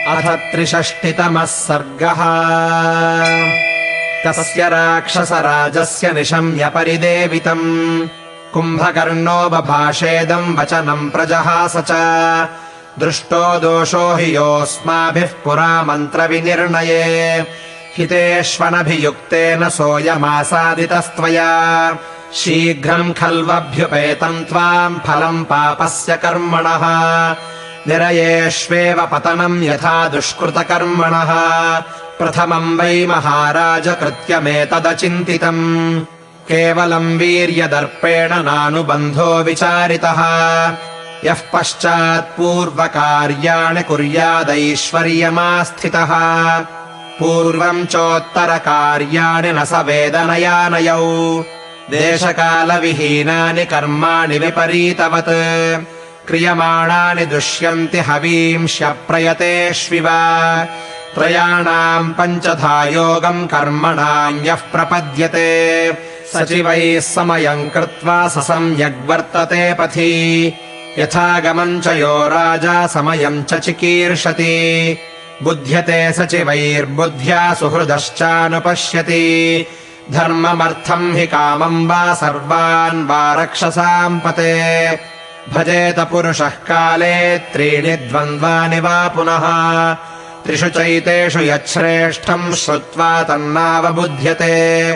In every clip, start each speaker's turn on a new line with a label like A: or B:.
A: अथ 63तमः सर्गः। तस्य राक्षसराजस्य निशम्य परिदेवितम् कुम्भकर्णो बभाषेदम् वचनम् प्रजहास च। दृष्टो दोषो हि योऽस्माभिः पुरा मन्त्रविनिर्णये हितेष्वनभियुक्तेन सोऽयमासादितस्त्वया। शीघ्रम् खल्वभ्युपेतम् त्वाम् फलम् पापस्य कर्मणः निरयेष्वेव पतनम् यथा दुष्कृतकर्मणः। प्रथमम् वै महाराज कृत्यमेतदचिन्तितम् केवलम् वीर्यदर्पेण नानुबन्धो विचारितः। यः पश्चात्पूर्वकार्याणि कुर्यादैश्वर्यमास्थितः पूर्वम् चोत्तरकार्याणि न स वेदनयानयौ। देशकालविहीनानि कर्माणि विपरीतवत् क्रियमाणानि दुष्यन्ति हवींष्यप्रयतेष्विव। त्रयाणाम् पञ्चधा योगम् कर्मणाम् यः प्रपद्यते सचिवैः समयम् कृत्वा स सम्यग्वर्तते पथि। यथागमम् च यो राजा समयम् च चिकीर्षति बुध्यते सचिवैर्बुद्ध्या सुहृदश्चानुपश्यति। धर्ममर्थम् हि कामम् वा सर्वान् वा रक्षसाम् पते भजेत पुरुषः काले त्रीणि द्वन्द्वानि वा पुनः। त्रिषु चैतेषु यच्छ्रेष्ठम् श्रुत्वा तन्नावबुध्यते।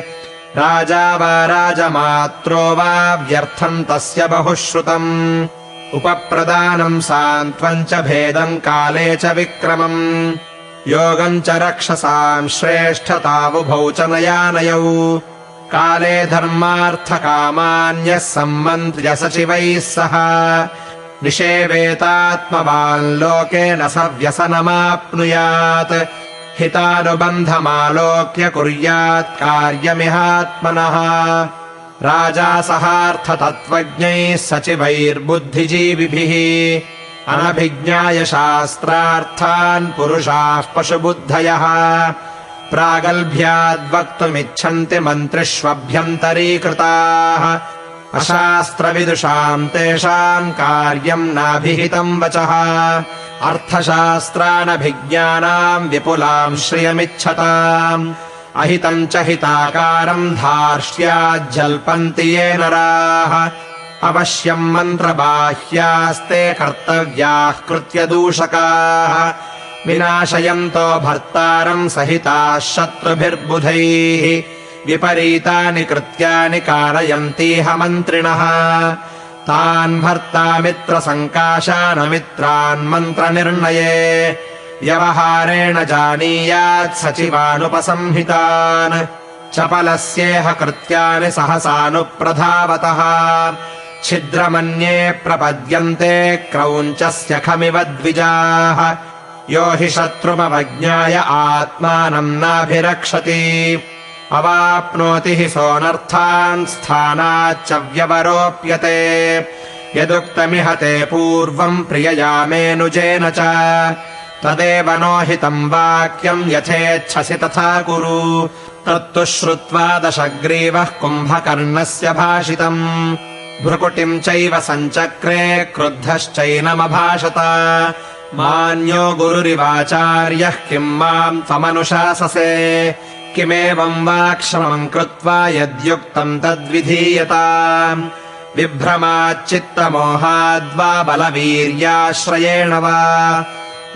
A: राजा वा राजमात्रो वा व्यर्थम् तस्य बहुश्रुतम्। उपप्रदानम् सान्त्वम् च भेदम् काले च विक्रमम् योगम् च रक्षसाम् श्रेष्ठतावुभौ च नयानयौ। काले धर्मार्थकामान्यः सम्मन्त्र्य सचिवैः सह निषेवेतात्मवान् लोके न स व्यसनमाप्नुयात्। हितानुबन्धमालोक्य कुर्यात् कार्यमिहात्मनः। राजा सहार्थतत्त्वज्ञैः सचिवैर्बुद्धिजीविभिः अनभिज्ञाय शास्त्रार्थान् पुरुषाः पशुबुद्धयः। प्रागल्भ्याद्वक्तुमिच्छन्ति मन्त्रिष्वभ्यन्तरीकृताः। अशास्त्रविदुषाम् तेषाम् कार्यम् नाभिहितम् वचः। अर्थशास्त्रानभिज्ञानाम् विपुलाम् श्रियमिच्छताम् अहितम् च हिताकारम् धार्ष्याज्जल्पन्ति ये नराः। अवश्यम् मन्त्रबाह्यास्ते कर्तव्याः कृत्यदूषकाः विनाशयन्तो भर्तारम् सहिताः शत्रुभिर्बुधैः। विपरीतानि कृत्यानि कारयन्तीह मन्त्रिणः तान् भर्तामित्रसङ्काशानमित्रान् मन्त्रनिर्णये। व्यवहारेण जानीयात् सचिवानुपसंहितान् चपलस्येह कृत्यानि सहसानुप्रधावतः। छिद्रमन्ये प्रपद्यन्ते क्रौञ्चस्य खमिव द्विजाः। यो हि शत्रुमवज्ञाय आत्मानम् नाभिरक्षति अवाप्नोति हि सोऽनर्थान् स्थानाच्च व्यवरोप्यते। यदुक्तमिह ते पूर्वम् प्रिययामेनुजेन च तदेव नो हितम् वाक्यम् यथेच्छसि तथा कुरु। तत्तु श्रुत्वा दशग्रीवः कुम्भकर्णस्य भाषितम् भ्रुकुटिम् चैव सञ्चक्रे क्रुद्धश्चैनमभाषत। मान्यो गुरुरिवाचार्यः किम् माम् त्वमनुशाससे किमेवम् वाक्श्रमम् कृत्वा यद्युक्तम् तद्विधीयताम्। विभ्रमाच्चित्तमोहाद्वा बलवीर्याश्रयेण वा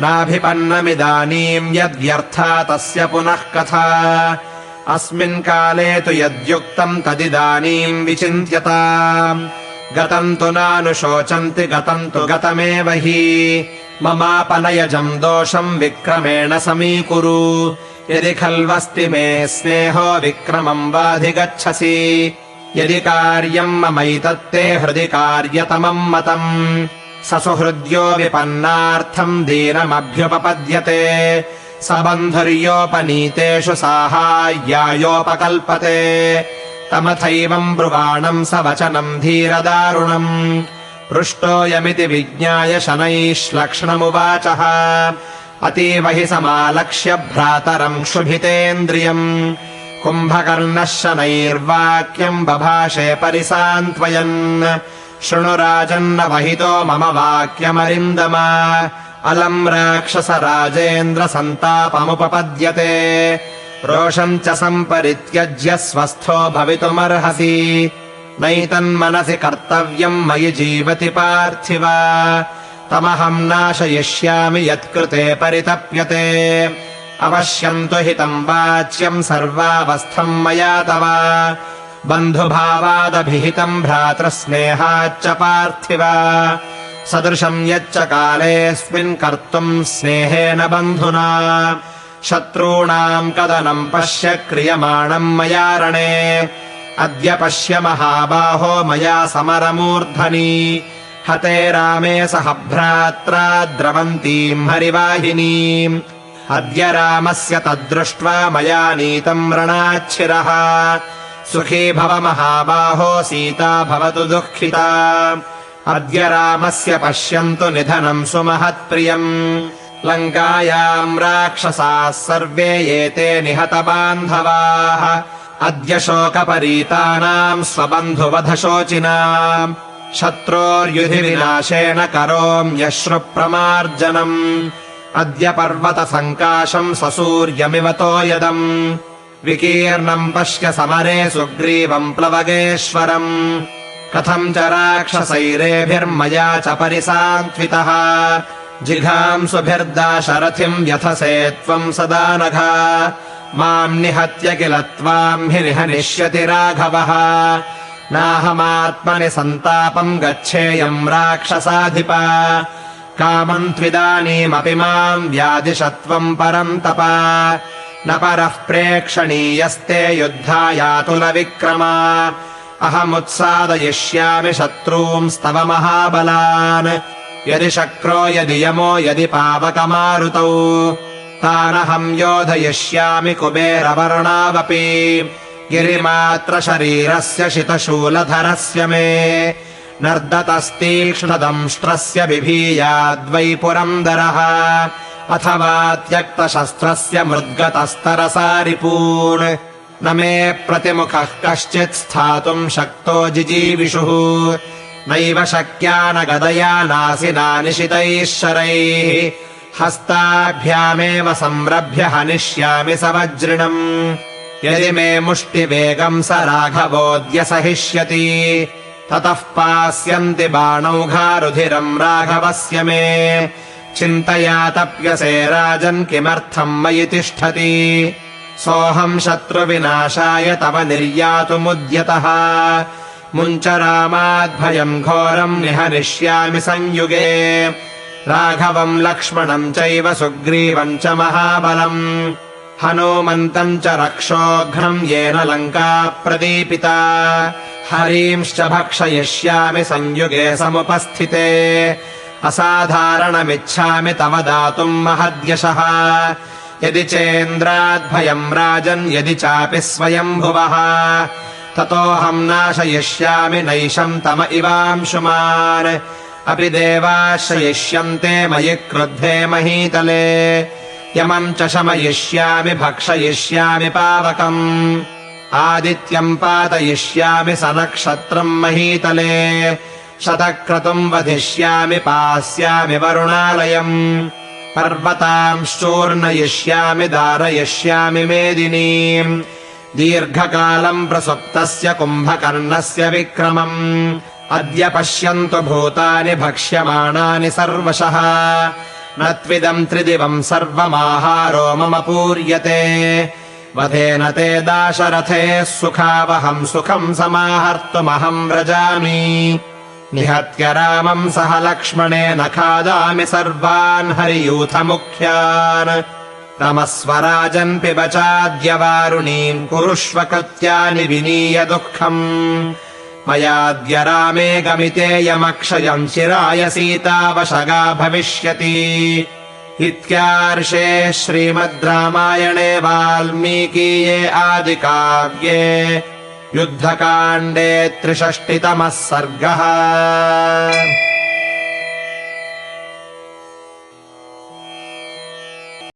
A: नाभिपन्नमिदानीम् यद्व्यर्था तस्य पुनः कथा। अस्मिन् काले तु यद्युक्तम् तदिदानीम् विचिन्त्यताम्। गतम् तु नानुशोचन्ति गतम् तु गतमेव हि। ममापनयजम् दोषम् विक्रमेण समीकुरु। यदि खल्वस्ति मे स्नेहो विक्रमम् वाधिगच्छसि। यदि कार्यम् ममैतत्ते हृदि कार्यतमम् मतम् स सुहृद्यो विपन्नार्थम् दीनमभ्युपपद्यते। स बन्धुर्योपनीतेषु साहाय्यायोपकल्पते। तमथैवम् ब्रुवाणम् स वचनम् धीरदारुणम्। पृष्टोऽयमिति विज्ञाय शनैः श्लक्ष्णमुवाचः। अतीव हि समालक्ष्य भ्रातरम् क्षुभितेन्द्रियम्। कुम्भकर्णः शनैर्वाक्यम् बभाषे परिसान्त्वयन्। शृणु राजन्न वहितो मम वाक्यमरिन्दम। अलम् राक्षसराजेन्द्र सन्तापमुपपद्यते रोषम् च सम्परित्यज्य स्वस्थो भवितुमर्हसि नैतन्मनसि कर्तव्यम् मयि जीवति पार्थिव तमहम् नाशयिष्यामि यत्कृते परितप्यते अवश्यम् तु हितम् वाच्यम् सर्वावस्थम् मया तव बन्धुभावादभिहितम् भ्रातृस्नेहाच्च पार्थिव सदृशम् यच्च कालेऽस्मिन् कर्तुम् स्नेहेन बन्धुना शत्रूणाम् कदनम् पश्य क्रियमाणम् मया रणे अद्य पश्य महाबाहो मया समरमूर्धनि हते रामे सह भ्रात्रा द्रवन्तीम् हरिवाहिनीम् अद्य रामस्य तद्दृष्ट्वा मया नीतम् रणाच्छिरः सुखी भव महाबाहो सीता भवतु दुःखिता अद्य रामस्य पश्यन्तु निधनम् सुमहत्प्रियम् लङ्कायाम् राक्षसाः सर्वे एते निहतबान्धवाः अद्य शोकपरीतानाम् स्वबन्धुवधशोचिनाम् शत्रोर्युधिविनाशेन करोम्यश्रुप्रमार्जनम् अद्य पर्वतसङ्काशम् ससूर्यमिवतो यदम् विकीर्णम् पश्य समरे सुग्रीवम् प्लवगेश्वरम् कथम् च राक्षसैरेभिर्मया च परिसान्त्वितः जिघांसुभिर्दाशरथिम् व्यथसे त्वम् सदा नघ माम् निहत्य किल त्वाम् हि निहनिष्यति राघवः नाहमात्मनि सन्तापम् गच्छेयम् राक्षसाधिप कामम् त्विदानीमपि माम् व्यादिशत्वम् परम् तप न परः प्रेक्षणीयस्ते युद्धायातुलविक्रमा अहमुत्सादयिष्यामि शत्रूंस्तव महाबलान् यदि शक्रो यदि यमो यदि पावकमारुतौ तानहम् योधयिष्यामि कुबेरवर्णावपि गिरिमात्रशरीरस्य शितशूलधरस्य मे नर्दतस्तीक्ष्णदंष्ट्रस्य बिभीयाद्वै पुरन्दरः अथवा त्यक्तशस्त्रस्य मृद्गतस्तरसारिपून् न मे प्रतिमुखः कश्चित् स्थातुम् शक्तो जिजीविषुः नैव शक्या न गदया नासिना निशितैः शरैः हस्ताभ्यामेव संरभ्य हनिष्यामि स वज्रिणम् यदि मे मुष्टिवेगम् स राघवोऽद्य सहिष्यति ततः पास्यन्ति बाणौघारुधिरम् राघवस्य मे चिन्तया तप्यसे राजन् किमर्थम् मयि तिष्ठति सोऽहम् शत्रुविनाशाय तव निर्यातुमुद्यतः मुञ्च रामाद्भयम् घोरम् निहनिष्यामि संयुगे राघवम् लक्ष्मणम् चैव सुग्रीवम् च महाबलम् हनूमन्तम् च रक्षोघ्नम् येन लङ्का प्रदीपिता हरींश्च भक्षयिष्यामि संयुगे समुपस्थिते असाधारणमिच्छामि तव दातुम् महद्यशः यदि चेन्द्राद्भयम् राजन् यदि चापि स्वयम्भुवः ततोऽहम् नाशयिष्यामि नैशम् तम इवांशुमान् अपि देवाश्रयिष्यन्ते मयि क्रुद्धे महीतले यमम् च शमयिष्यामि भक्षयिष्यामि पावकम् आदित्यम् पातयिष्यामि सनक्षत्रम् महीतले शतक्रतुम् वधिष्यामि पास्यामि वरुणालयम् पर्वतांश्चूर्णयिष्यामि दारयिष्यामि मेदिनीम् दीर्घकालम् प्रसुप्तस्य कुम्भकर्णस्य विक्रमम् अद्य पश्यन्तु भूतानि भक्ष्यमाणानि सर्वशः न त्विदम् त्रिदिवम् सर्वमाहारो मम पूर्यते वधेन ते दाशरथे सुखावहम् सुखम् समाहर्तुमहम् व्रजामि निहत्य रामम् सह लक्ष्मणेन खादामि सर्वान् हरियूथमुख्यान् रमस्व राजन् पिब चाद्य वारुणीम् कुरुष्व कृत्यानि विनीय दुःखम् मयाद्य रामे गमितेयमक्षयम् चिराय सीतावशगा भविष्यति इत्यार्षे श्रीमद् रामायणे वाल्मीकीये आदिकाव्ये युद्धकाण्डे 63तमः सर्गः।